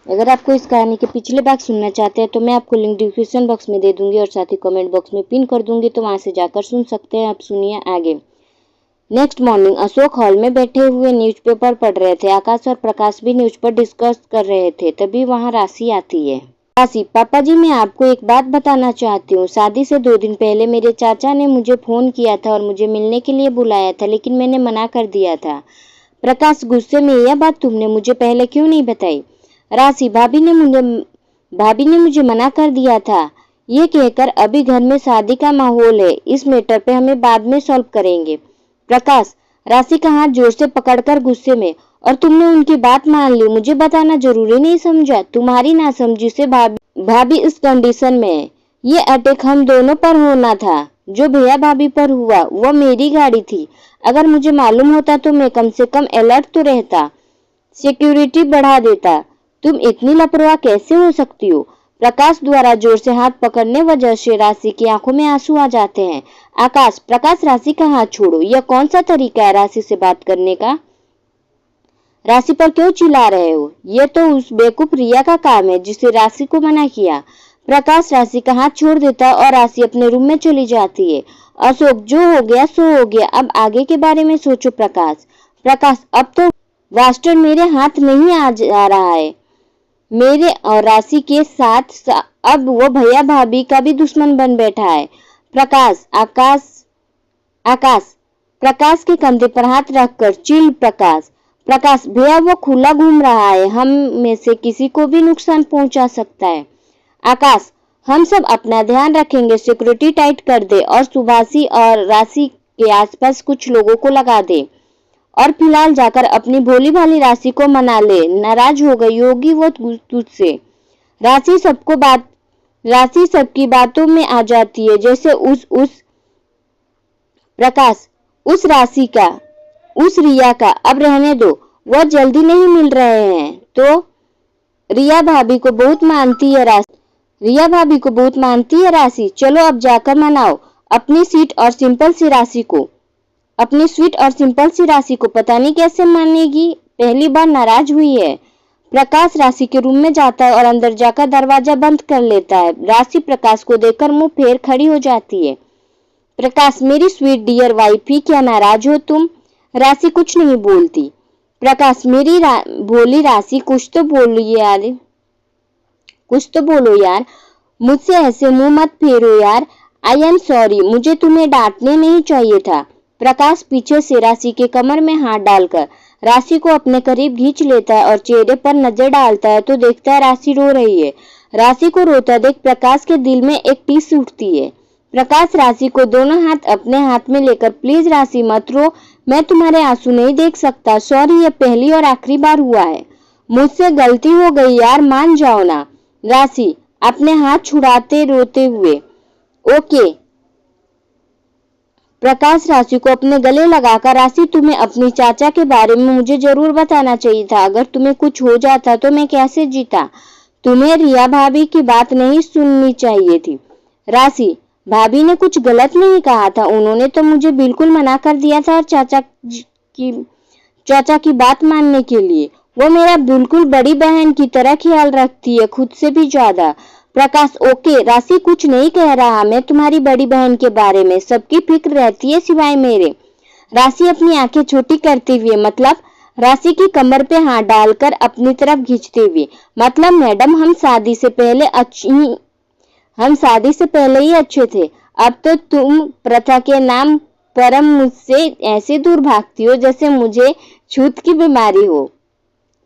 अगर आपको इस कहानी के पिछले भाग सुनना चाहते हैं तो मैं आपको लिंक डिस्क्रिप्शन बॉक्स में दे दूंगी और साथ ही कमेंट बॉक्स में पिन कर दूंगी, तो वहां से जाकर सुन सकते हैं। आप सुनिए आगे। नेक्स्ट मॉर्निंग अशोक हॉल में बैठे हुए न्यूज़पेपर पढ़ रहे थे। आकाश और प्रकाश भी न्यूज़ पर डिस्कस कर रहे थे। तभी वहां राशि आती है। राशि, पापा जी मैं आपको एक बात बताना चाहती हूँ। शादी से 2 दिन पहले मेरे चाचा ने मुझे फोन किया था और मुझे मिलने के लिए बुलाया था, लेकिन मैंने मना कर दिया था। प्रकाश गुस्से में, यह बात तुमने मुझे पहले क्यों नहीं बताई? राशि, भाभी ने मुझे मना कर दिया था। ये कहकर अभी घर में शादी का माहौल है, इस मैटर पे हमें बाद में सॉल्व करेंगे। प्रकाश राशि का हाथ जोर से पकड़कर गुस्से में, और तुमने उनकी बात मान ली, मुझे बताना जरूरी नहीं समझा। तुम्हारी नासमझी से भाभी इस कंडीशन में है। ये अटैक हम दोनों पर होना था। जो भैया भाभी पर हुआ वो मेरी गाड़ी थी। अगर मुझे मालूम होता तो मैं कम से कम अलर्ट तो रहता, सिक्योरिटी बढ़ा देता। तुम इतनी लापरवाह कैसे हो सकती हो? प्रकाश द्वारा जोर से हाथ पकड़ने वजह से राशि की आंखों में आंसू आ जाते हैं। आकाश, प्रकाश राशि का हाथ छोड़ो। यह कौन सा तरीका है राशि से बात करने का? राशि पर क्यों चिल्ला रहे हो? ये तो उस बेवकूफ रिया का काम है जिसे राशि को मना किया। प्रकाश राशि का हाथ छोड़ देता है और राशि अपने रूम में चली जाती है। अशोक, जो हो गया सो हो गया, अब आगे के बारे में सोचो। प्रकाश, अब तो वास्टर मेरे हाथ नहीं आ जा रहा है। मेरे और राशि के साथ अब वो भैया भाभी का भी दुश्मन बन बैठा है। आकाश प्रकाश के कंधे पर हाथ रखकर, चिल प्रकाश भैया वो खुला घूम रहा है, हम में से किसी को भी नुकसान पहुंचा सकता है। आकाश, हम सब अपना ध्यान रखेंगे, सिक्योरिटी टाइट कर दे और सुभाषी और राशि के आसपास कुछ लोगों को लगा दे, और फिलहाल जाकर अपनी भोली भाली राशि को मना ले। नाराज हो गई होगी वो तुझसे। राशि सबकी बातों में आ जाती है, जैसे उस रिया का। अब रहने दो, वह जल्दी नहीं मिल रहे हैं तो। रिया भाभी को बहुत मानती है राशि। चलो अब जाकर मनाओ अपनी स्वीट और सिंपल सी राशि को। पता नहीं कैसे मानेगी, पहली बार नाराज हुई है। प्रकाश राशि के रूम में जाता है और अंदर जाकर दरवाजा बंद कर लेता है। राशि प्रकाश को देखकर मुंह फेर खड़ी हो जाती है। प्रकाश, मेरी स्वीट डियर वाइफी, क्या नाराज हो तुम? राशि कुछ नहीं बोलती। प्रकाश, मेरी भोली राशि, कुछ तो बोलो यार, मुझसे ऐसे मुंह मत फेरो यार। आई एम सॉरी, मुझे तुम्हें डांटने नहीं चाहिए था। प्रकाश पीछे से राशि के कमर में हाथ डालकर राशि को अपने करीब खींच लेता है और चेहरे पर नजर डालता है तो देखता है राशि रो रही है। राशि को रोता देख प्रकाश के दिल में एक टीस उठती है। प्रकाश राशि को दोनों हाथ अपने हाथ में लेकर, प्लीज राशि मत रो, मैं तुम्हारे आंसू नहीं देख सकता। सॉरी, ये पहली और आखिरी बार हुआ है, मुझसे गलती हो गई यार, मान जाओ ना। राशि अपने हाथ छुड़ाते रोते हुए, ओके। प्रकाश राशि को अपने गले लगाकर, राशि तुम्हें अपनी चाचा के बारे में मुझे जरूर बताना चाहिए था। अगर तुम्हें कुछ हो जाता तो मैं कैसे जीता? तुम्हें रिया भाभी की बात नहीं सुननी चाहिए थी। राशि, भाभी ने कुछ गलत नहीं कहा था, उन्होंने तो मुझे बिल्कुल मना कर दिया था चाचा की बात मानने के लिए। वो मेरा बिल्कुल बड़ी बहन की तरह ख्याल रखती है, खुद से भी ज्यादा। प्रकाश, ओके राशि कुछ नहीं कह रहा मैं तुम्हारी बड़ी बहन के बारे में, सबकी फिक्र रहती है सिवाय मेरे। राशि अपनी आंखें छोटी करते हुए, मतलब? राशि की कमर पे हाथ डालकर अपनी तरफ खींचते हुए, मतलब मैडम हम शादी से पहले ही अच्छे थे। अब तो तुम प्रथा के नाम पर मुझसे ऐसे दूर भागती हो जैसे मुझे छूत की बीमारी हो।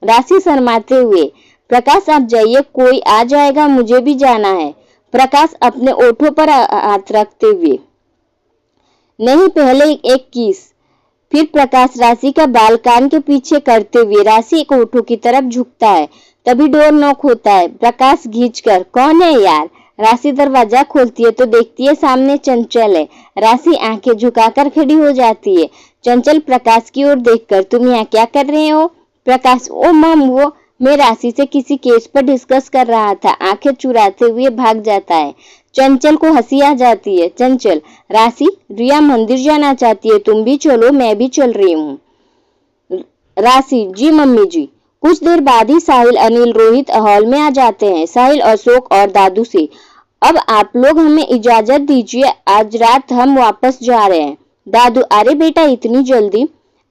राशि शर्माते हुए, प्रकाश आप जाइए, कोई आ जाएगा, मुझे भी जाना है। प्रकाश अपने ओठों पर हाथ रखते हुए, नहीं पहले एक किस। फिर प्रकाश राशि का बाल कान के पीछे करते हुए राशि एक ओठों की तरफ झुकता है। तभी डोर नॉक होता है। प्रकाश खींचकर, कौन है यार? राशि दरवाजा खोलती है तो देखती है सामने चंचल है। राशि आंखें झुकाकर खड़ी हो जाती है। चंचल प्रकाश की ओर देखकर, तुम यहाँ क्या कर रहे हो? प्रकाश, ओ मम, वो मैं राशि से किसी केस पर डिस्कस कर रहा था। आंखें चुराते हुए भाग जाता है। चंचल को हंसी आ जाती है। चंचल, राशि, रिया मंदिर जाना चाहती है, तुम भी चलो, मैं भी चल रही हूँ। राशि, जी मम्मी जी, कुछ देर बाद ही साहिल, अनिल, रोहित हॉल में आ जाते हैं। साहिल अशोक और दादू से, अब आप लोग हमें इजाजत दीजिए, आज रात हम वापस जा रहे हैं। दादू, अरे बेटा इतनी जल्दी?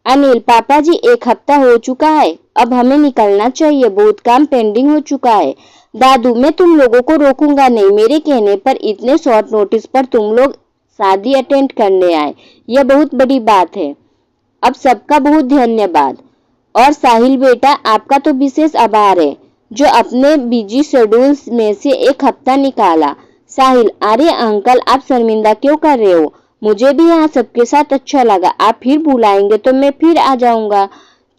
अनिल, पापा जी 1 हफ्ता हो चुका है, अब हमें निकलना चाहिए, बहुत काम पेंडिंग हो चुका है। दादू, मैं तुम लोगों को रोकूंगा नहीं, मेरे कहने पर इतने शॉर्ट नोटिस पर तुम लोग शादी अटेंड करने आए, यह बहुत बड़ी बात है। अब सबका बहुत धन्यवाद। और साहिल बेटा, आपका तो विशेष आभार है जो अपने बिजी शेड्यूल में से 1 हफ्ता निकाला। साहिल, अरे अंकल आप शर्मिंदा क्यों कर रहे हो, मुझे भी यहाँ सबके साथ अच्छा लगा, आप फिर बुलाएंगे तो मैं फिर आ जाऊंगा,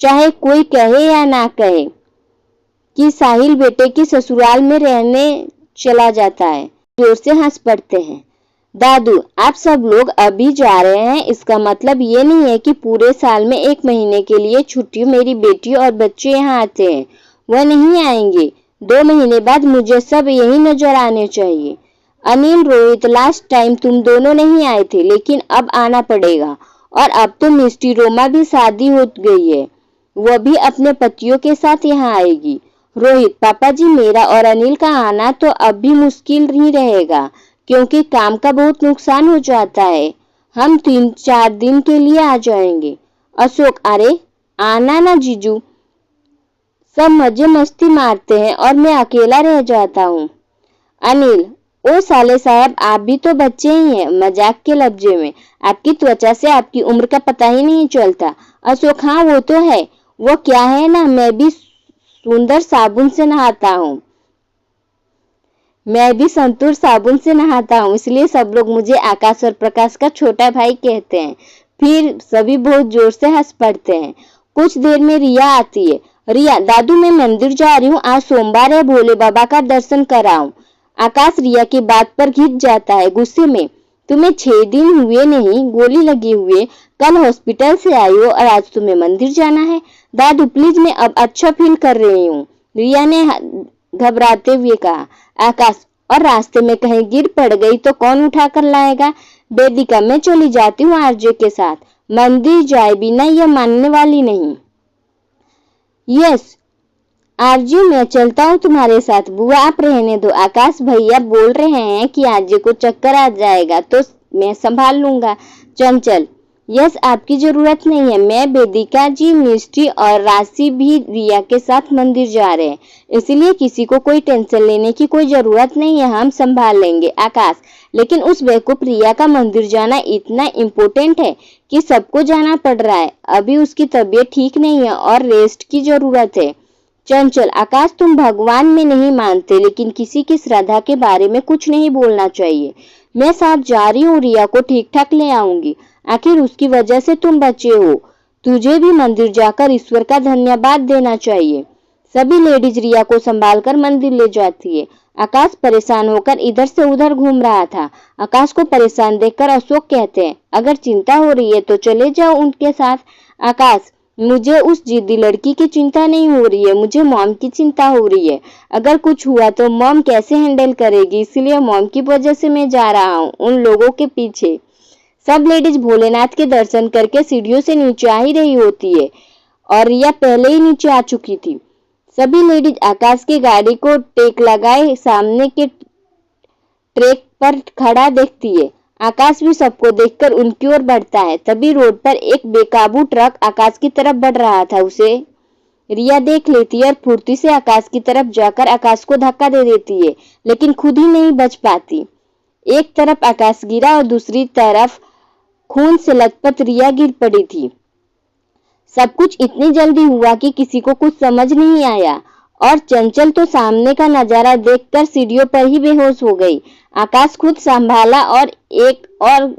चाहे कोई कहे या ना कहे कि साहिल बेटे की ससुराल में रहने चला जाता है। जोर से हंस पड़ते हैं। दादू, आप सब लोग अभी जा रहे हैं, इसका मतलब ये नहीं है कि पूरे साल में 1 महीने के लिए छुट्टी मेरी बेटी और बच्चे यहाँ आते हैं, वह नहीं आएंगे। 2 महीने बाद मुझे सब यही नजर आने चाहिए। अनिल, रोहित, लास्ट टाइम तुम दोनों नहीं आए थे, लेकिन अब आना पड़ेगा। और अब तो मिस्टी रोमा भी शादी हो गई है, वह भी अपने पतियों के साथ यहाँ आएगी। रोहित, पापा जी मेरा और अनिल का आना तो अब भी मुश्किल ही रहेगा, क्योंकि काम का बहुत नुकसान हो जाता है, हम 3-4 दिन के लिए आ जाएंगे। अशोक, अरे आना ना जीजू, सब मजे मस्ती मारते हैं और मैं अकेला रह जाता हूँ। अनिल, ओ साले साहब, आप भी तो बच्चे ही हैं, मजाक के लफ्जे में, आपकी त्वचा से आपकी उम्र का पता ही नहीं चलता। अशोक, हाँ वो तो है, वो क्या है ना, मैं भी सुंदर साबुन से नहाता हूँ, मैं भी संतूर साबुन से नहाता हूँ, इसलिए सब लोग मुझे आकाश और प्रकाश का छोटा भाई कहते हैं। फिर सभी बहुत जोर से हंस पड़ते हैं। कुछ देर में रिया आती है। रिया, दादू मैं मंदिर जा रही हूँ, आज सोमवार है, भोले बाबा का दर्शन कराऊं। आकाश रिया की बात पर खिंच जाता है गुस्से में, तुम्हें 6 दिन हुए नहीं गोली लगी हुए, कल हॉस्पिटल से आई हो और आज तुम्हें मंदिर जाना है। दादू प्लीज, मैं अब अच्छा फील कर रही हूँ, रिया ने घबराते हुए कहा। आकाश, और रास्ते में कहीं गिर पड़ गई तो कौन उठा कर लाएगा। वेदिका, मैं चली जाती हूँ आरजे के साथ, मंदिर जाए बिना यह मानने वाली नहीं। यस आरजे, मैं चलता हूँ तुम्हारे साथ। बुआ आप रहने दो, आकाश भैया बोल रहे हैं कि आरजे को चक्कर आ जाएगा तो मैं संभाल लूंगा। चंचल, यस आपकी जरूरत नहीं है, मैं, वेदिका जी, मिष्टी और राशि भी रिया के साथ मंदिर जा रहे हैं, इसलिए किसी को कोई टेंशन लेने की कोई जरूरत नहीं है, हम संभाल लेंगे। आकाश, लेकिन उस बेवकूफ रिया का मंदिर जाना इतना इम्पोर्टेंट है कि सबको जाना पड़ रहा है, अभी उसकी तबीयत ठीक नहीं है और रेस्ट की जरूरत है। चंचल, आकाश तुम भगवान में नहीं मानते, लेकिन किसी की श्रद्धा के बारे में कुछ नहीं बोलना चाहिए। मैं साथ जा रही हूँ, रिया को ठीक ठाक ले आऊंगी, आखिर उसकी वजह से तुम बचे हो, तुझे भी मंदिर जाकर ईश्वर का धन्यवाद देना चाहिए। सभी लेडीज रिया को संभालकर मंदिर ले जाती है। आकाश परेशान होकर इधर से उधर घूम रहा था। आकाश को परेशान देखकर अशोक कहते हैं, अगर चिंता हो रही है तो चले जाओ उनके साथ। आकाश, मुझे उस जिद्दी लड़की की चिंता नहीं हो रही है, मुझे मॉम की चिंता हो रही है, अगर कुछ हुआ तो मॉम कैसे हैंडल करेगी, इसलिए मॉम की वजह से मैं जा रहा हूँ उन लोगों के पीछे। सब लेडीज भोलेनाथ के दर्शन करके सीढ़ियों से नीचे आ ही रही होती है और रिया पहले ही नीचे आ चुकी थी। सभी लेडीज आकाश की गाड़ी को टेक लगाए सामने के ट्रैक पर खड़ा देखती है। आकाश भी सबको देखकर उनकी ओर बढ़ता है। तभी रोड पर एक बेकाबू ट्रक आकाश की तरफ बढ़ रहा था, उसे रिया देख लेती है और फुर्ती से आकाश की तरफ जाकर आकाश को धक्का दे देती है, लेकिन खुद ही नहीं बच पाती। एक तरफ आकाश गिरा और दूसरी तरफ खून से लथपथ रिया गिर पड़ी थी। सब कुछ इतनी जल्दी हुआ कि किसी को कुछ समझ नहीं आया और चंचल तो सामने का नजारा देखकर सीढ़ियों पर ही बेहोश हो गई। आकाश खुद संभाला और एक और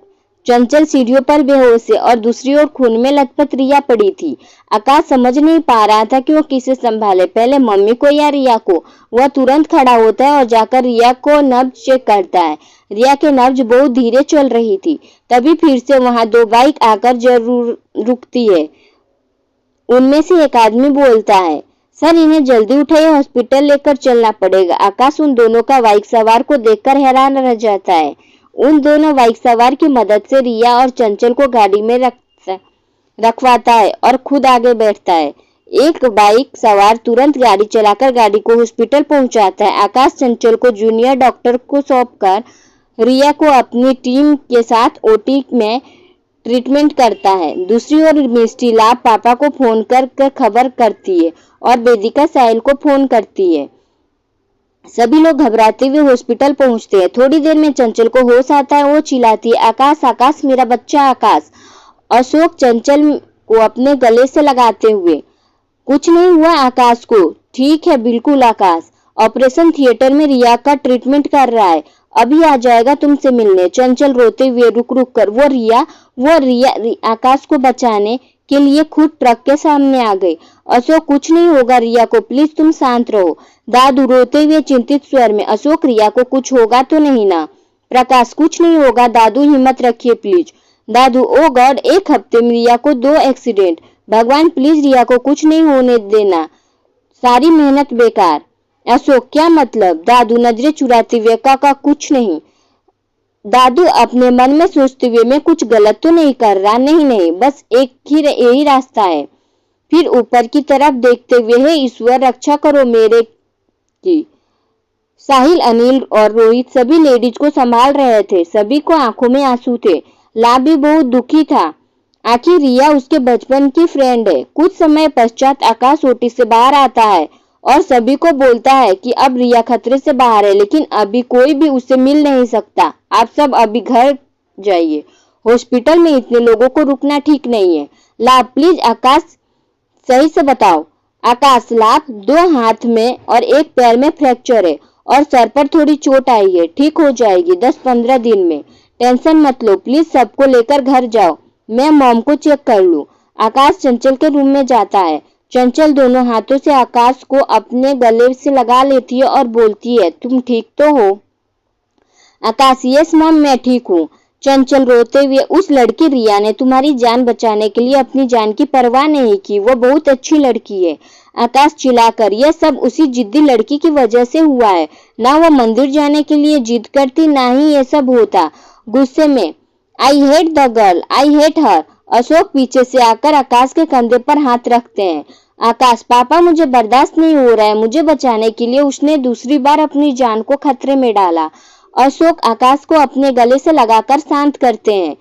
चंचल सीढ़ियों पर बेहोश है और दूसरी ओर खून में लथपथ रिया पड़ी थी। आकाश समझ नहीं पा रहा था कि वो किसे संभाले, पहले मम्मी को या रिया को। वह तुरंत खड़ा होता है और जाकर रिया को नब्ज चेक करता है। रिया के नब्ज बहुत धीरे चल रही थी। तभी फिर से वहां 2 बाइक आकर जरूर रुकती है। उनमें से एक आदमी बोलता है, सर इन्हें जल्दी उठाइए, हॉस्पिटल लेकर चलना पड़ेगा। आकाश उन दोनों का बाइक सवार को देखकर हैरान रह जाता है। उन दोनों बाइक सवार की मदद से रिया और चंचल को गाड़ी में रखवाता है और खुद आगे बैठता है। एक बाइक सवार तुरंत गाड़ी चलाकर गाड़ी को हॉस्पिटल पहुंचाता है। आकाश चंचल को जूनियर डॉक्टर को सौंपकर रिया को अपनी टीम के साथ ओटी में ट्रीटमेंट करता है। दूसरी ओर मिस्टी लाभ पापा को फोन कर खबर करती है और वेदिका साहिल को फोन करती है। सभी लोग घबराते हुए हॉस्पिटल पहुंचते हैं। थोड़ी देर में चंचल को होश आता है। वो चिल्लाती है, आकाश आकाश मेरा बच्चा आकाश। अशोक चंचल को अपने गले से लगाते हुए, कुछ नहीं हुआ आकाश को, ठीक है बिल्कुल आकाश। ऑपरेशन थिएटर में रिया का ट्रीटमेंट कर रहा है, अभी आ जाएगा तुमसे मिलने। चंचल रोते हुए रुक रुक कर वो रिया आकाश को बचाने के लिए खुद ट्रक के सामने आ गई। अशोक कुछ नहीं होगा रिया को, प्लीज तुम शांत रहो। दादू रोते हुए चिंतित स्वर में, अशोक रिया को कुछ होगा तो नहीं ना? प्रकाश कुछ नहीं होगा दादू, हिम्मत रखिए प्लीज। दादू ओ गॉड, एक हफ्ते में रिया को 2 एक्सीडेंट, भगवान प्लीज रिया को कुछ नहीं होने देना, सारी मेहनत बेकार। अशोक क्या मतलब? दादू नजरें चुराते हुए, काका कुछ नहीं। दादू अपने मन में सोचते हुए, मैं कुछ गलत तो नहीं कर रहा? नहीं बस यही रास्ता है। फिर ऊपर की तरफ देखते हुए, हे ईश्वर रक्षा करो मेरे की। साहिल, अनिल और रोहित सभी लेडीज को संभाल रहे थे। सभी को आंखों में आंसू थे। लाभ भी बहुत दुखी था, आखिर रिया उसके बचपन की फ्रेंड है। कुछ समय पश्चात आकाश ओटी से बाहर आता है और सभी को बोलता है कि अब रिया खतरे से बाहर है, लेकिन अभी कोई भी उससे मिल नहीं सकता। आप सब अभी घर जाइए, हॉस्पिटल में इतने लोगों को रुकना ठीक नहीं है। लाभ प्लीज आकाश सही से बताओ। आकाश, लाभ 2 हाथ में और 1 पैर में फ्रैक्चर है और सर पर थोड़ी चोट आई है, ठीक हो जाएगी 10-15 दिन में, टेंशन मत लो। प्लीज सबको लेकर घर जाओ, मैं मॉम को चेक कर लूं। आकाश चंचल के रूम में जाता है। चंचल दोनों हाथों से आकाश को अपने गले से लगा लेती है और बोलती है, तुम ठीक तो हो? आकाश, यस मॉम मैं ठीक हूँ। चंचल रोते हुए, उस लड़की रिया ने तुम्हारी जान बचाने के लिए अपनी जान की परवाह नहीं की, वो बहुत अच्छी लड़की है। आकाश चिल्लाकर, यह सब उसी जिद्दी लड़की की वजह से हुआ है, ना वो मंदिर जाने के लिए जिद करती, ना ही ये सब होता। गुस्से में, I hate the girl, I hate her. Ashok पीछे से आकर आकाश के कंधे पर हाथ रखते हैं। आकाश, पापा मुझे बर्दाश्त नहीं हो रहा है, मुझे बचाने के लिए उसने दूसरी बार अपनी जान को खतरे में डाला। अशोक आकाश को अपने गले से लगाकर शांत करते हैं।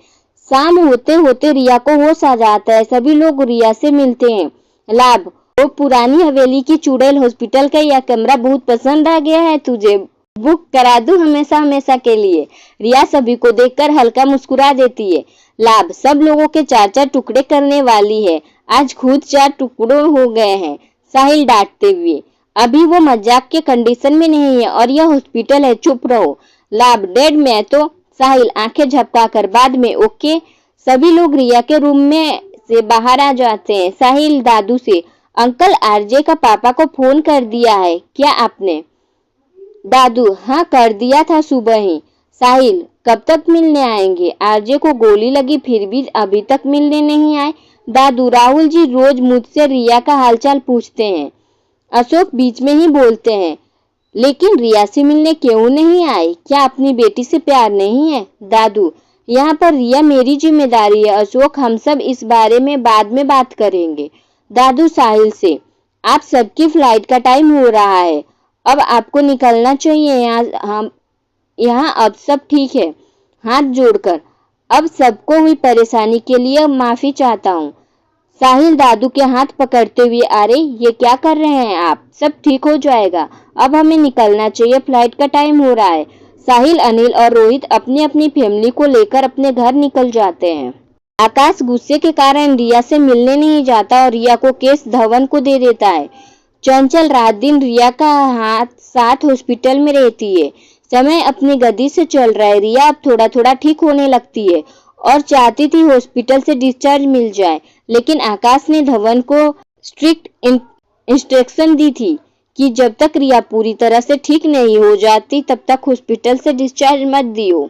शाम होते होते रिया को होश आ जाता है। सभी लोग रिया से मिलते हैं। लाभ, वो पुरानी हवेली की चुड़ैल हॉस्पिटल का यह कमरा बहुत पसंद आ गया है तुझे, बुक करा दूं हमेशा हमेशा के लिए। रिया सभी को देखकर हल्का मुस्कुरा देती है। लाभ, सब लोगों के 4-4 टुकड़े करने वाली है, आज खुद 4 टुकड़ों हो गए हैं। साहिल डांटते हुए, अभी वो मजाक के कंडीशन में नहीं है और यह हॉस्पिटल है, चुप रहो। लाभ, डेड में तो। साहिल आंखें झपकाकर, बाद में ओके। सभी लोग रिया के रूम में से बाहर आ जाते हैं। साहिल दादू से, अंकल आरजे का पापा को फोन कर दिया है क्या आपने? दादू, हाँ कर दिया था सुबह ही। साहिल, कब तक मिलने आएंगे? आरजे को गोली लगी फिर भी अभी तक मिलने नहीं आए। दादू, राहुल जी रोज मुझसे रिया का हालचाल पूछते हैं। अशोक बीच में ही बोलते हैं, लेकिन रिया से मिलने क्यों नहीं आए? क्या अपनी बेटी से प्यार नहीं है? दादू, यहाँ पर रिया मेरी जिम्मेदारी है। अशोक, हम सब इस बारे में बाद में बात करेंगे। दादू साहिल से, आप सबकी फ्लाइट का टाइम हो रहा है, अब आपको निकलना चाहिए। यहाँ अब सब ठीक है। हाथ जोड़कर, अब सबको हुई परेशानी के लिए माफी चाहता हूँ। साहिल दादू के हाथ पकड़ते हुए, अरे ये क्या कर रहे हैं आप, सब ठीक हो जाएगा, अब हमें निकलना चाहिए, फ्लाइट का टाइम हो रहा है। साहिल, अनिल और रोहित अपनी अपनी फैमिली को लेकर अपने घर निकल जाते हैं। आकाश गुस्से के कारण रिया से मिलने नहीं जाता और रिया को केस धवन को दे देता है। चंचल रात दिन रिया का हाथ साथ हॉस्पिटल में रहती है। समय अपनी गति से चल रहा है। रिया अब थोड़ा थोड़ा ठीक होने लगती है और चाहती थी हॉस्पिटल से डिस्चार्ज मिल जाए, लेकिन आकाश ने धवन को स्ट्रिक्ट इंस्ट्रक्शन दी थी कि जब तक रिया पूरी तरह से ठीक नहीं हो जाती तब तक हॉस्पिटल से डिस्चार्ज मत दियो।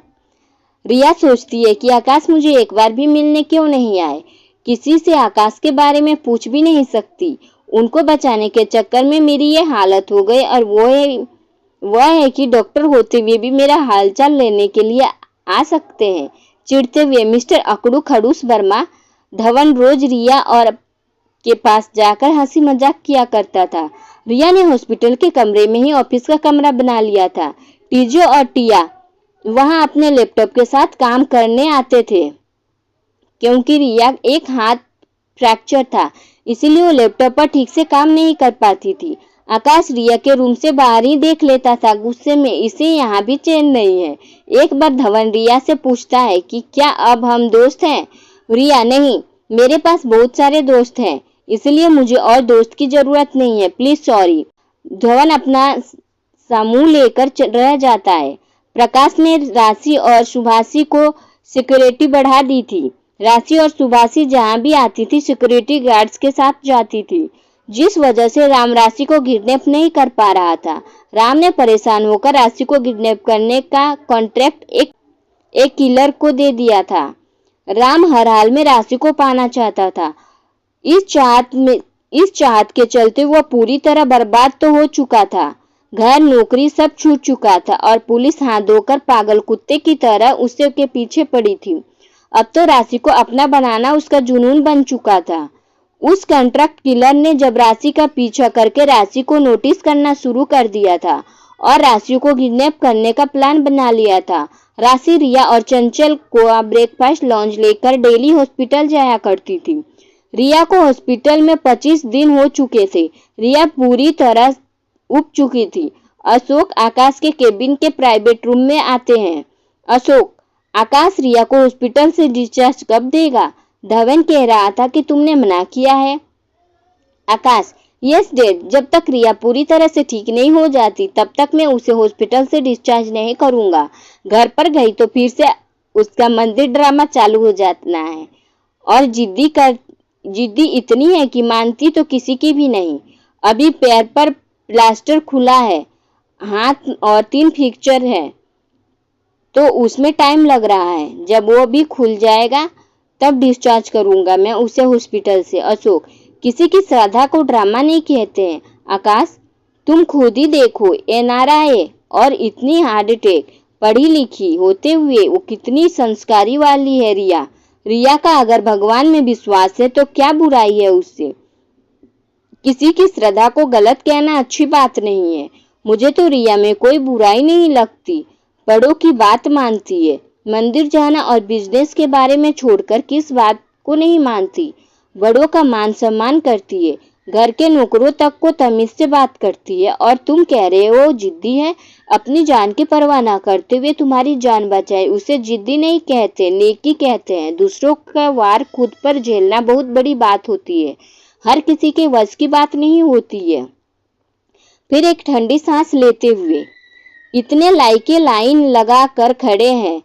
रिया सोचती है कि आकाश मुझे एक बार भी मिलने क्यों नहीं आए, किसी से आकाश के बारे में पूछ भी नहीं सकती। उनको बचाने के चक्कर में मेरी ये हालत हो गई और वह है कि डॉक्टर होते हुए भी मेरा हालचाल लेने के लिए आ सकते हैं। चिढ़ते हुए, मिस्टर अकड़ू खड़ूस वर्मा, धवन रोज रिया और के पास जाकर हंसी मजाक किया करता था। रिया ने हॉस्पिटल के कमरे में ही ऑफिस का कमरा बना लिया था। टीजो और टिया वहां अपने लैपटॉप के साथ काम करने आते थे। क्योंकि रिया एक हाथ फ्रैक्चर था, इसीलिए वो लैपटॉप पर ठीक से काम नहीं कर पाती थी। आकाश रिया के रूम से बाहर ही देख लेता था गुस्से में, इसे यहाँ भी चैन नहीं है। एक बार धवन रिया से पूछता है कि क्या अब हम दोस्त हैं? रिया, नहीं, मेरे पास बहुत सारे दोस्त हैं, इसलिए मुझे और दोस्त की जरूरत नहीं है, प्लीज सॉरी। धवन अपना समूह लेकर रह जाता है। प्रकाश ने राशि और सुभाषी को सिक्योरिटी बढ़ा दी थी। राशि और सुभाषी जहां भी आती थी सिक्योरिटी गार्ड्स के साथ जाती थी, जिस वजह से राम राशि को किडनैप नहीं कर पा रहा था। राम ने परेशान होकर राशि को किडनैप करने का कॉन्ट्रैक्ट एक किलर को दे दिया था। राम हर हाल में राशि को पाना चाहता था। इस चाहत के चलते वह पूरी तरह बर्बाद तो हो चुका था। घर, नौकरी सब छूट चुका था और पुलिस हाथ धोकर पागल कुत्ते की तरह उसके के पीछे पड़ी थी। अब तो राशि को अपना बनाना उसका जुनून बन चुका था। उस कॉन्ट्रैक्ट किलर ने जब राशि का पीछा करके राशि को नोटिस करना शुरू कर दिया था और राशि को किडनैप करने का प्लान बना लिया था। राशि रिया और चंचल को ब्रेकफास्ट लॉन्च लेकर डेली हॉस्पिटल जाया करती थी। रिया को हॉस्पिटल में 25 दिन हो चुके थे। रिया पूरी तरह उब चुकी थी। अशोक आकाश के केबिन के प्राइवेट रूम में आते हैं। अशोक, आकाश रिया को हॉस्पिटल से डिस्चार्ज कब देगा? धवन कह रहा था कि तुमने मना किया है। आकाश, यस डैड, जब तक रिया पूरी तरह से ठीक नहीं हो जाती तब तक मैं उसे हॉस्पिटल से डिस्चार्ज नहीं करूंगा। घर पर गई तो फिर से उसका मंदिर ड्रामा चालू हो जाना है और जिद्दी इतनी है कि मानती तो किसी की भी नहीं। अभी पैर पर प्लास्टर खुला है, हाथ और 3 फ्रैक्चर है, तो उसमें टाइम लग रहा है। जब वो भी खुल जाएगा तब डिस्चार्ज करूंगा मैं उसे हॉस्पिटल से। अशोक, किसी की श्रद्धा को ड्रामा नहीं कहते हैं। आकाश, तुम खुद ही देखो, एनआरआई और इतनी हार्ट अटैक, पढ़ी लिखी होते हुए वो कितनी संस्कारी वाली है। रिया का अगर भगवान में विश्वास है तो क्या बुराई है उससे? किसी की श्रद्धा को गलत कहना अच्छी बात नहीं है। मुझे तो रिया में कोई बुराई नहीं लगती, बड़ों की बात मानती है। मंदिर जाना और बिजनेस के बारे में छोड़कर किस बात को नहीं मानती। बड़ों का मान सम्मान करती है, घर के नौकरों तक को तमीज से बात करती है। और तुम कह रहे हो जिद्दी है? अपनी जान की परवाह ना करते हुए तुम्हारी जान बचाए उसे जिद्दी नहीं कहते, नेकी कहते हैं। दूसरों का वार खुद पर झेलना बहुत बड़ी बात होती है, हर किसी के वश की बात नहीं होती है। फिर एक ठंडी सांस लेते हुए, इतने लाइके लाइन लगा कर खड़े हैं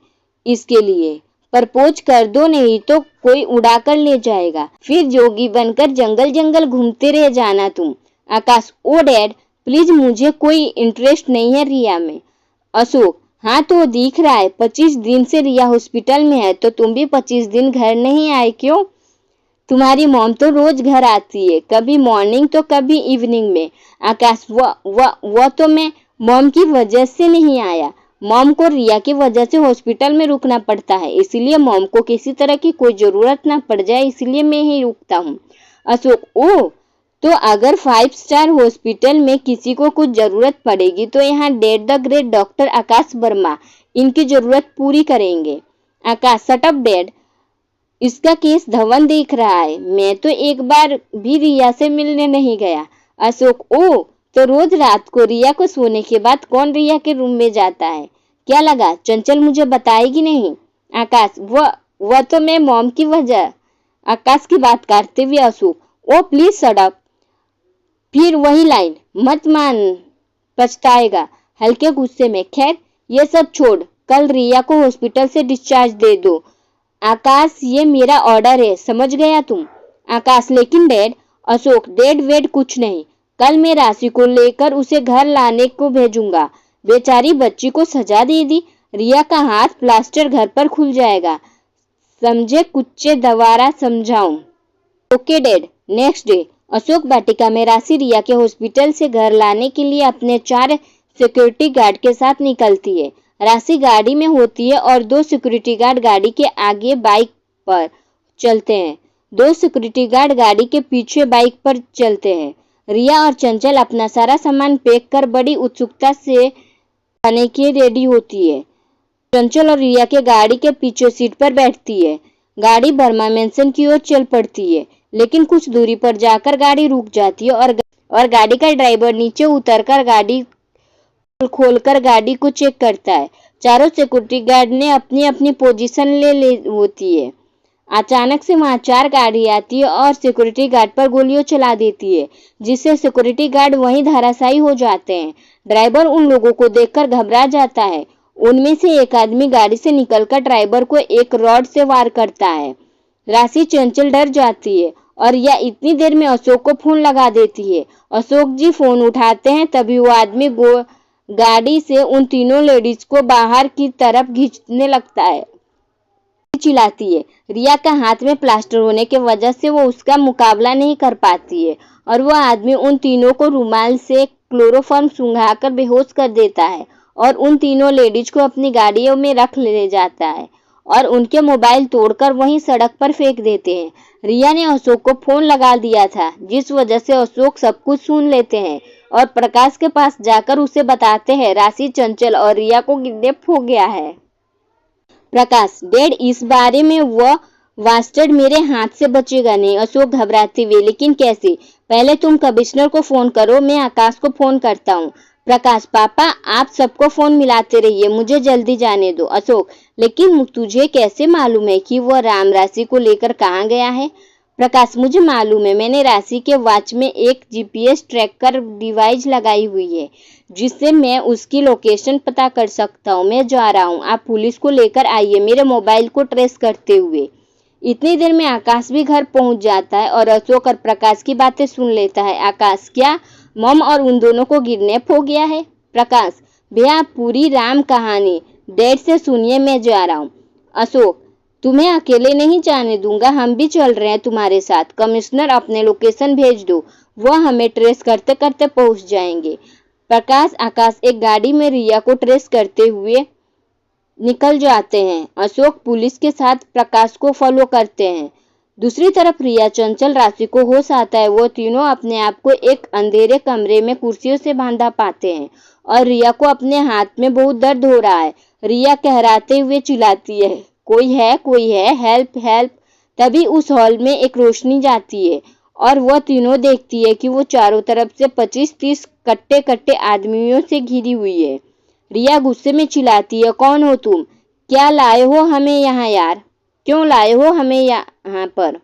इसके लिए, प्रपोज कर दो, नहीं तो कोई उड़ा कर ले जाएगा। फिर जोगी बनकर जंगल जंगल घूमते रह जाना तुम। आकाश, ओ डैड प्लीज, मुझे कोई इंटरेस्ट नहीं है रिया में। अशोक, हाँ तो दिख रहा है 25 दिन से रिया हॉस्पिटल में है, तो तुम भी 25 दिन घर नहीं आए क्यों? तुम्हारी मॉम तो रोज घर आती है, कभी मॉर्निंग तो कभी इवनिंग में। आकाश, वो तो मैं मॉम की वजह से नहीं आया। मॉम को रिया की वजह से हॉस्पिटल में रुकना पड़ता है, इसलिए मॉम को किसी तरह की कोई जरूरत ना पड़ जाए, इसलिए मैं ही रुकता हूँ। अशोक, ओह, तो अगर 5 स्टार हॉस्पिटल में किसी को कुछ जरूरत पड़ेगी तो यहाँ डेड द ग्रेट डॉक्टर आकाश वर्मा इनकी जरूरत पूरी करेंगे। आकाश, शट अप डैड, इसका केस धवन देख रहा है, मैं तो एक बार भी रिया से मिलने नहीं गया। अशोक, ओह, तो रोज रात को रिया को सोने के बाद कौन रिया के रूम में जाता है? क्या लगा चंचल मुझे बताएगी नहीं? आकाश, वह तो मैं मॉम की वजह। आकाश की बात काटते हुए अशोक, ओ प्लीज शट अप। फिर वही लाइन, मत मान पछताएगा, हल्के गुस्से में। खैर ये सब छोड़, कल रिया को हॉस्पिटल से डिस्चार्ज दे दो। आकाश, ये मेरा ऑर्डर है, समझ गया तुम? आकाश, लेकिन डैड। अशोक, डैड वेड कुछ नहीं, कल मैं राशि को लेकर उसे घर लाने को भेजूंगा। बेचारी बच्ची को सजा दे दी, रिया का हाथ प्लास्टर घर पर खुल जाएगा, समझे? कुछ दोबारा समझाऊं? Okay dad. Next day Ashok Vatika में राशि रिया के हॉस्पिटल से घर लाने के लिए अपने 4 सिक्योरिटी गार्ड के साथ निकलती है। राशि गाड़ी में होती है और 2 सिक्योरिटी गार्ड गाड़ी के आगे बाइक पर चलते हैं। दो सिक्योरिटी गार्ड गाड़ी के पीछे बाइक पर चलते हैं। रिया और चंचल अपना सारा सामान पैक कर बड़ी उत्सुकता से जाने के रेडी होती है। चंचल और रिया के गाड़ी के पीछे सीट पर बैठती है। गाड़ी बर्मा मेंशन की ओर चल पड़ती है, लेकिन कुछ दूरी पर जाकर गाड़ी रुक जाती है और गाड़ी का ड्राइवर नीचे उतरकर गाड़ी खोलकर गाड़ी को चेक करता है। चारों सिक्योरिटी गार्ड ने अपनी अपनी पोजीशन ले होती है। अचानक से वहां 4 गाड़ी आती है और सिक्योरिटी गार्ड पर गोलियां चला देती है, जिससे सिक्योरिटी गार्ड वहीं धराशायी हो जाते हैं। ड्राइवर उन लोगों को देखकर घबरा जाता है। उनमें से एक आदमी गाड़ी से निकलकर ड्राइवर को एक रॉड से वार करता है। राशि चंचल डर जाती है और यह इतनी देर में अशोक को फोन लगा देती है। अशोक जी फोन उठाते हैं, तभी वो आदमी गाड़ी से उन तीनों लेडीज को बाहर की तरफ खींचने लगता है। चिल्लाती है। रिया का हाथ में प्लास्टर होने की वजह से वो उसका मुकाबला नहीं कर पाती है और वह आदमी उन तीनों को रुमाल से क्लोरोफॉर्म सूंघाकर बेहोश कर देता है और उन तीनों लेडीज को अपनी गाड़ियों में रख ले जाता है और उनके मोबाइल तोड़कर वहीं सड़क पर फेंक देते हैं। रिया ने अशोक को फोन लगा दिया था, जिस वजह से अशोक सब कुछ सुन लेते हैं और प्रकाश के पास जाकर उसे बताते हैं राशि, चंचल और रिया को किडनैप हो गया है। प्रकाश, डैड, इस बारे में वह वास्टर्ड मेरे हाथ से बचेगा नहीं। अशोक घबराते हुए, लेकिन कैसे? पहले तुम कमिश्नर को फोन करो, मैं आकाश को फोन करता हूँ। प्रकाश, पापा आप सबको फोन मिलाते रहिए, मुझे जल्दी जाने दो। अशोक, लेकिन तुझे कैसे मालूम है कि वह राम राशि को लेकर कहाँ गया है? प्रकाश, मुझे मालूम है, मैंने राशि के वॉच में एक जीपीएस ट्रैकर डिवाइस लगाई हुई है, जिससे मैं उसकी लोकेशन पता कर सकता हूँ। मैं जा रहा हूँ, आप पुलिस को लेकर आइए मेरे मोबाइल को ट्रेस करते हुए। इतनी देर में आकाश भी घर पहुंच जाता है और अशोक और प्रकाश की बातें सुन लेता है। आकाश, क्या मम और उन दोनों को किडनैप हो गया है? प्रकाश, भैया पूरी राम कहानी डैड से सुनिए, मैं जा रहा हूँ। अशोक, तुम्हें अकेले नहीं जाने दूंगा, हम भी चल रहे हैं तुम्हारे साथ। कमिश्नर अपने लोकेशन भेज दो, वह हमें ट्रेस करते करते पहुंच जाएंगे। प्रकाश, आकाश एक गाड़ी में रिया को ट्रेस करते हुए निकल जाते हैं। अशोक पुलिस के साथ प्रकाश को फॉलो करते हैं। दूसरी तरफ रिया, चंचल, राशि को होश आता है। वो तीनों अपने आप को एक अंधेरे कमरे में कुर्सियों से बांधा पाते हैं और रिया को अपने हाथ में बहुत दर्द हो रहा है। रिया कहराते हुए चिल्लाती है, कोई है, हेल्प हेल्प। तभी उस हॉल में एक रोशनी जाती है और वह तीनों देखती है कि वो चारों तरफ से 25-30 कट्टे कट्टे आदमियों से घिरी हुई है। रिया गुस्से में चिल्लाती है, कौन हो तुम? क्या लाए हो हमें यहाँ यार? क्यों लाए हो हमें यहाँ पर?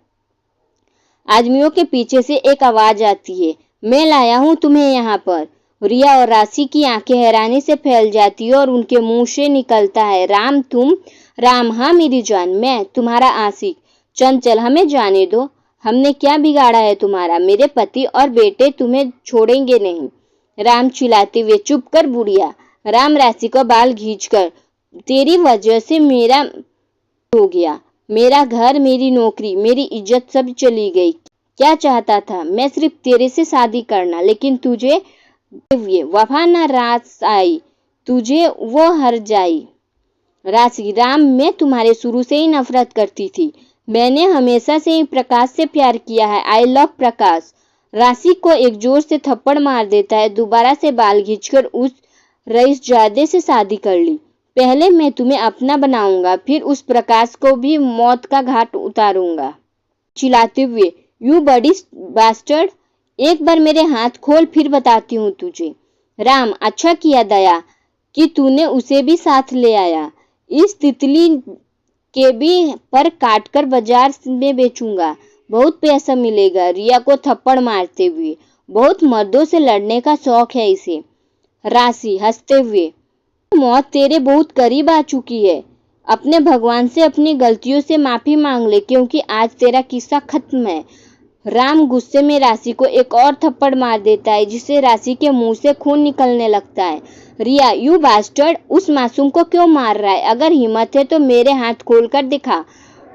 आदमियों के पीछे से एक आवाज आती है, मैं लाया हूँ तुम्हें यहाँ पर। रिया और राशि की आंखें हैरानी से फैल जाती है और उनके मुंह से निकलता है, राम तुम? राम, हाँ मेरी जान, मैं तुम्हारा आशिक। चंचल, हमें जाने दो, हमने क्या बिगाड़ा है तुम्हारा? मेरे पति और बेटे तुम्हें छोड़ेंगे नहीं। राम चिल्लाते हुए, चुप कर बुढ़िया। राम राशि का बाल खींचकर, तेरी वजह से मेरा हो गया, मेरा घर, मेरी नौकरी, मेरी इज्जत सब चली गई। क्या चाहता था? मैं सिर्फ तेरे से शादी करना, लेकिन तुझे वफा न रास आई, तुझे वो हर जाई। राशि, राम मैं तुम्हारे शुरू से ही नफरत करती थी, मैंने हमेशा से ही प्रकाश से प्यार किया है। आई लव प्रकाश। राशि को एक जोर से थप्पड़ मार देता है। दोबारा से बाल खींचकर, उस रईसजादे से शादी कर ली। पहले मैं तुम्हें अपना बनाऊंगा, फिर उस प्रकाश को भी मौत का घाट उतारूंगा। चिल्लाते हुए, यू बड़ी बास्टर्ड, एक बार मेरे हाथ खोल, फिर बताती हूँ तुझे। राम, अच्छा किया दया कि तूने उसे भी साथ ले आया। इस तितली के भी पर काटकर बाजार में बेचूंगा, बहुत पैसा मिलेगा। रिया को थप्पड़ मारते हुए, बहुत मर्दों से लड़ने का शौक है इसे। राशि हंसते हुए, मौत तेरे बहुत करीब आ चुकी है, अपने भगवान से अपनी गलतियों से माफी मांग ले, क्योंकि आज तेरा किस्सा खत्म है। राम गुस्से में राशि को एक और थप्पड़ मार देता है, जिससे राशि के मुंह से खून निकलने लगता है। रिया, यू बास्टर्ड, उस मासूम को क्यों मार रहा है? अगर हिम्मत है तो मेरे हाथ खोलकर दिखा।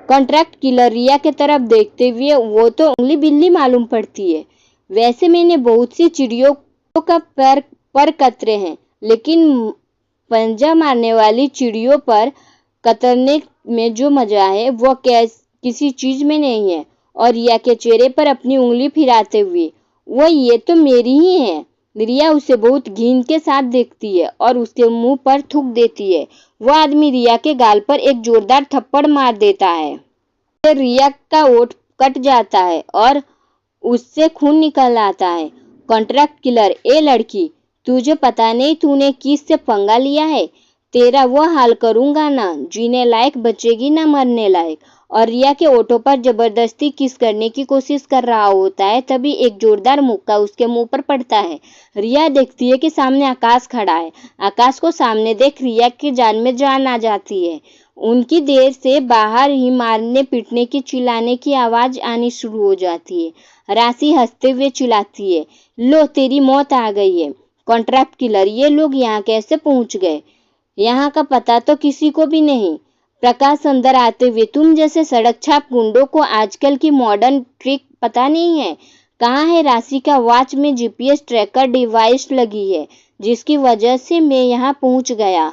कॉन्ट्रैक्ट किलर रिया की तरफ देखते हुए, वो तो उंगली बिल्ली मालूम पड़ती है। वैसे मैंने बहुत सी चिड़ियों का पर कतरे हैं, लेकिन पंजा मारने वाली चिड़ियों पर कतरने में जो मजा है वो किसी चीज में नहीं है। और रिया के चेहरे पर अपनी उंगली फिराते हुए। वो ये तो मेरी ही है। रिया उसे बहुत घिन के साथ देखती है और उसके मुंह पर थूक देती है। वो आदमी रिया के गाल पर एक जोरदार थप्पड़ मार देता है। रिया का ओठ कट जाता है और उससे खून निकल आता है। कॉन्ट्रैक्ट किलर, ए लड़की, तुझे पता नहीं तूने किससे पंगा लिया है? तेरा वो हाल करूंगा ना, जीने लायक बचेगी ना मरने लायक। और रिया के ओठों पर जबरदस्ती किस करने की कोशिश कर रहा होता है, तभी एक जोरदार मुक्का उसके मुंह पर पड़ता है। रिया देखती है कि सामने आकाश खड़ा है। आकाश को सामने देख रिया की जान में जान आ जाती है। उनकी देर से बाहर ही मारने पीटने की चिल्लाने की आवाज आनी शुरू हो जाती है। राशि हंसते हुए चिल्लाती है, लो तेरी मौत आ गई है। कॉन्ट्रैक्ट किलर, ये लोग यहाँ कैसे पहुंच गए? यहाँ का पता तो किसी को भी नहीं। प्रकाश अंदर आते हुए, तुम जैसे सड़क छाप गुंडों को आजकल की मॉडर्न ट्रिक पता नहीं है। कहाँ है राशि का वॉच में जीपीएस ट्रैकर डिवाइस लगी है, जिसकी वजह से मैं यहाँ पहुंच गया।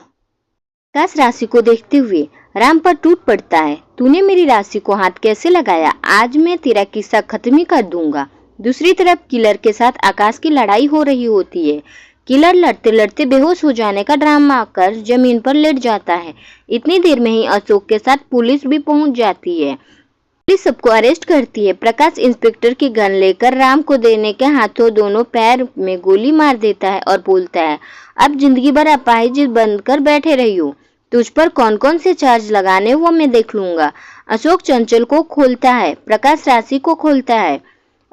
प्रकाश राशि को देखते हुए राम पर टूट पड़ता है। तूने मेरी राशि को हाथ कैसे लगाया? आज मैं तेरा किस्सा खत्म ही कर दूंगा। दूसरी तरफ किलर के साथ आकाश की लड़ाई हो रही होती है। किलर लड़ते लड़ते बेहोश हो जाने का ड्रामा कर जमीन पर लेट जाता है। इतनी देर में ही अशोक के साथ पुलिस भी पहुंच जाती है। पुलिस सबको अरेस्ट करती है। प्रकाश इंस्पेक्टर की गन लेकर राम को देने के हाथों दोनों पैर में गोली मार देता है और बोलता है, अब जिंदगी भर अपाहिज बनकर बैठे रही हो। तुझ पर कौन कौन से चार्ज लगाने वो मैं देख लूंगा। अशोक चंचल को खोलता है, प्रकाश राशि को खोलता है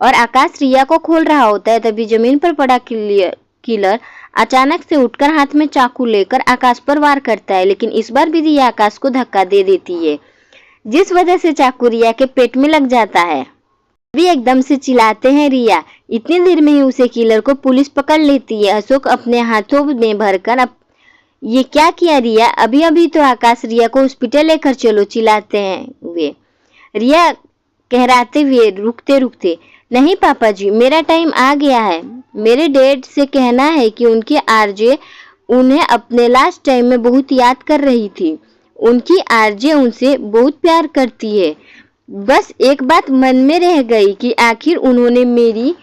और आकाश रिया को खोल रहा होता है। तभी जमीन पर पड़ा किलर अचानक से उठकर हाथ में चाकू लेकर आकाश पर वार करता है, लेकिन इस बार भी रिया आकाश को धक्का दे देती है, जिस वजह से चाकू रिया के पेट में लग जाता है। अभी एकदम से चिल्लाते हैं रिया। इतनी देर में ही उसे किलर को पुलिस पकड़ लेती है। अशोक अपने हाथों में भरकर, अब ये क्या किया रिया? अभी अभी तो आकाश रिया को हॉस्पिटल लेकर चलो, चिल्लाते हैं वे। रिया कहराते हुए रुकते रुकते, नहीं पापा जी, मेरा टाइम आ गया है। मेरे डैड से कहना है कि उनकी आरजे उन्हें अपने लास्ट टाइम में बहुत याद कर रही थी। उनकी आरजे उनसे बहुत प्यार करती है। बस एक बात मन में रह गई कि आखिर उन्होंने मेरी।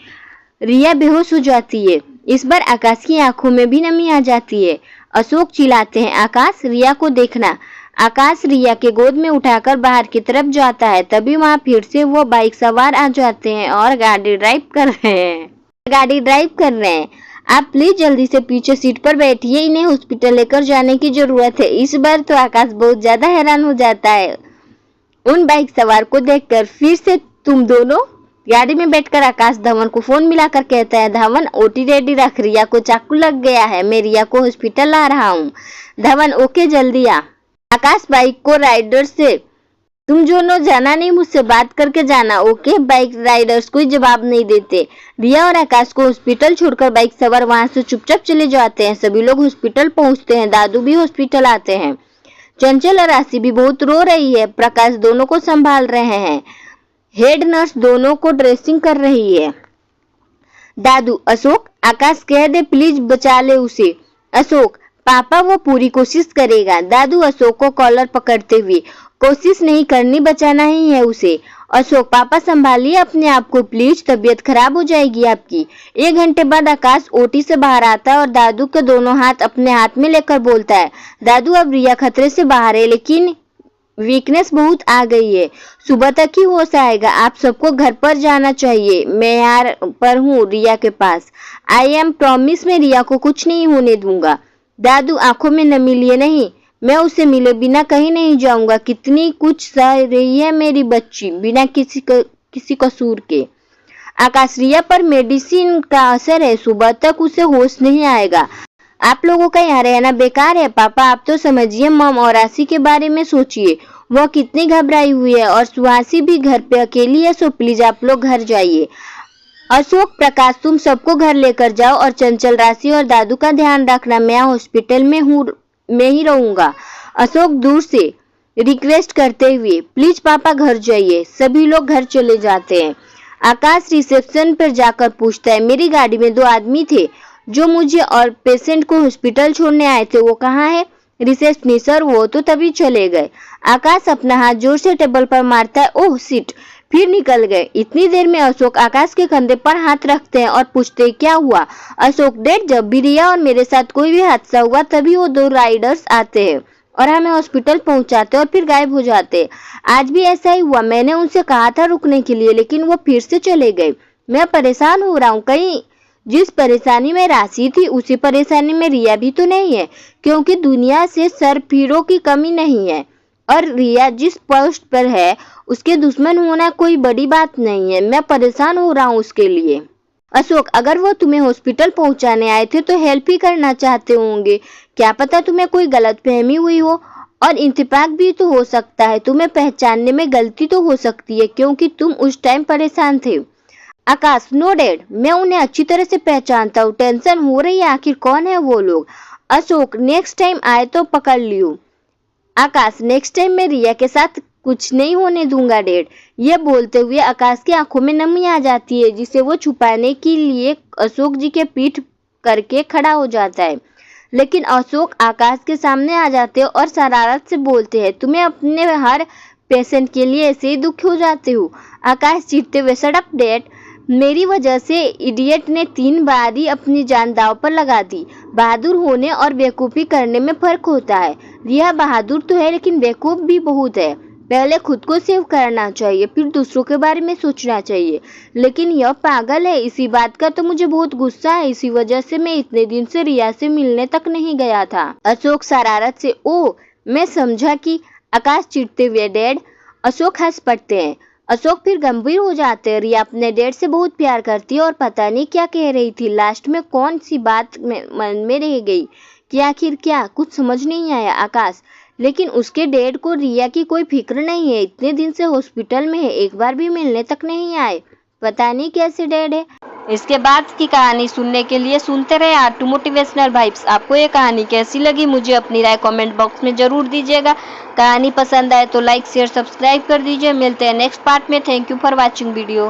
रिया बेहोश हो जाती है। इस बार आकाश की आंखों में भी नमी आ जाती है। अशोक चिल्लाते हैं, आकाश, रिया को देखना। आकाश रिया के गोद में उठाकर बाहर की तरफ जाता है। तभी वहाँ फिर से वो बाइक सवार आ जाते हैं और गाड़ी ड्राइव कर रहे हैं। आप प्लीज जल्दी से पीछे सीट पर बैठिए, इन्हें हॉस्पिटल लेकर जाने की जरूरत है। इस बार तो आकाश बहुत ज्यादा हैरान हो जाता है उन बाइक सवार को देखकर। फिर से तुम दोनों? गाड़ी में बैठकर आकाश धवन को फोन मिलाकर कहता है, धवन ओटी रेडी रख, रिया को चाकू लग गया है, मैं रिया को हॉस्पिटल ला रहा हूँ। धवन, ओके जल्दी आ। आकाश बाइक को राइडर से, तुम दोनों जाना नहीं, मुझसे बात करके जाना, ओके? बाइक राइडर्स कोई जवाब नहीं देते। रिया और आकाश को हॉस्पिटल छोड़कर बाइक सवार वहां से चुपचाप चले जाते हैं। सभी लोग हॉस्पिटल पहुंचते हैं। दादू भी हॉस्पिटल आते हैं। चंचल और राशि भी बहुत रो रही है। प्रकाश दोनों को संभाल रहे हैं। हेड नर्स दोनों को ड्रेसिंग कर रही है। दादू, अशोक, आकाश कह दे प्लीज बचा ले उसे। अशोक, पापा वो पूरी कोशिश करेगा। दादू अशोक को कॉलर पकड़ते हुए, कोशिश नहीं करनी, बचाना ही है उसे। अशोक, पापा संभालिए अपने आप को प्लीज, तबीयत खराब हो जाएगी आपकी। 1 घंटे बाद आकाश ओटी से बाहर आता है और दादू के दोनों हाथ अपने हाथ में लेकर बोलता है, दादू अब रिया खतरे से बाहर है, लेकिन वीकनेस बहुत आ गई है, सुबह तक ही होश आएगा। आप सबको घर पर जाना चाहिए। मैं यहाँ पर हूँ रिया के पास। आई एम प्रॉमिस, मैं रिया को कुछ नहीं होने दूंगा। दादू आंखों में नमी लिए, नहीं, मैं उसे मिले बिना कहीं नहीं जाऊंगा। कितनी कुछ सह रही है मेरी बच्ची, बिना किसी कसूर के। आकाश, रिया पर मेडिसिन का असर है, सुबह तक उसे होश नहीं आएगा। आप लोगों का यहाँ रहना बेकार है। पापा आप तो समझिए, मम और राशि के बारे में सोचिए, वो कितनी घबराई हुई है और सुहासी भी घर पे अकेली है, सो प्लीज आप लोग घर जाइए। अशोक, प्रकाश, तुम सबको घर लेकर जाओ और चंचल, राशि और दादू का ध्यान रखना। मैं हॉस्पिटल में हूँ, मैं ही रहूंगा। अशोक दूर से रिक्वेस्ट करते हुए, प्लीज पापा घर जाइए। सभी लोग घर चले जाते हैं। आकाश रिसेप्शन पर जाकर पूछता है, मेरी गाड़ी में 2 आदमी थे जो मुझे और पेशेंट को हॉस्पिटल छोड़ने आए थे, वो कहाँ है? रिसेप्शनिस्ट, सर वो तो तभी चले गए। आकाश अपना हाथ जोर से टेबल पर मारता है, ओह शिट। फिर निकल गए। इतनी देर में अशोक आकाश के कंधे पर हाथ रखते हैं और पूछते क्या हुआ। अशोक डैड, जब भी रिया और मेरे साथ कोई भी हादसा हुआ तभी वो 2 राइडर्स आते हैं और हमें हॉस्पिटल पहुंचाते और फिर गायब हो जाते। आज भी ऐसा ही हुआ। मैंने उनसे कहा था रुकने के लिए, लेकिन वो फिर से चले गए। मैं परेशान हो रहा हूँ। कहीं जिस परेशानी में राशि थी उसी परेशानी में रिया भी तो नहीं है, क्योंकि दुनिया से सरफिरों की कमी नहीं है और रिया जिस पोस्ट पर है उसके दुश्मन होना कोई बड़ी बात नहीं है। मैं परेशान हो रहा हूँ उसके लिए। अशोक, अगर वो तुम्हें हॉस्पिटल पहुंचाने आए थे तो हेल्प ही करना चाहते होंगे। क्या पता तुम्हें कोई गलतफहमी हुई हो और इंतफाक भी तो हो सकता है। तुम्हें पहचानने में गलती तो हो सकती है क्योंकि तुम उस टाइम परेशान थे। आकाश, नो डैड, मैं उन्हें अच्छी तरह से पहचानता हूँ। टेंशन हो रही है, आखिर कौन है वो लोग। अशोक, नेक्स्ट टाइम आए तो पकड़ लियो। आकाश, नेक्स्ट टाइम मैं रिया के साथ कुछ नहीं होने दूंगा डैड। ये बोलते हुए आकाश की आंखों में नमी आ जाती है, जिसे वो छुपाने के लिए अशोक जी के पीठ करके खड़ा हो जाता है। लेकिन अशोक आकाश के सामने आ जाते हैं और शरारत से बोलते हैं, तुम्हें अपने हर पेशेंट के लिए ऐसे ही दुखी हो जाते हो। आकाश चीखते हुए, शट अप डैड, मेरी वजह से इडियट ने 3 बार ही अपनी जान दांव पर लगा दी। बहादुर होने और बेवकूफ़ी करने में फर्क होता है। रिया बहादुर तो है लेकिन बेवकूफ़ भी बहुत है। पहले खुद को सेव करना चाहिए, फिर दूसरों के बारे में सोचना चाहिए। लेकिन यह पागल है, इसी बात का तो मुझे बहुत गुस्सा है। इसी वजह से मैं इतने दिन से रिया से मिलने तक नहीं गया था। अशोक शरारत से, ओ मैं समझा कि। आकाश चिढ़ते हुए, डैड। अशोक हंस पड़ते हैं। अशोक फिर गंभीर हो जाते हैं। रिया अपने डैड से बहुत प्यार करती है और पता नहीं क्या कह रही थी। लास्ट में कौन सी बात मन में रह गई कि आखिर क्या, कुछ समझ नहीं आया आकाश। लेकिन उसके डैड को रिया की कोई फिक्र नहीं है। इतने दिन से हॉस्पिटल में है, एक बार भी मिलने तक नहीं आए। पता नहीं कैसे डैड है। इसके बाद की कहानी सुनने के लिए सुनते रहे R2 मोटिवेशनल वाइब्स। आपको ये कहानी कैसी लगी मुझे अपनी राय कमेंट बॉक्स में जरूर दीजिएगा। कहानी पसंद आए तो लाइक शेयर सब्सक्राइब कर दीजिए। मिलते हैं नेक्स्ट पार्ट में। Thank you for watching video.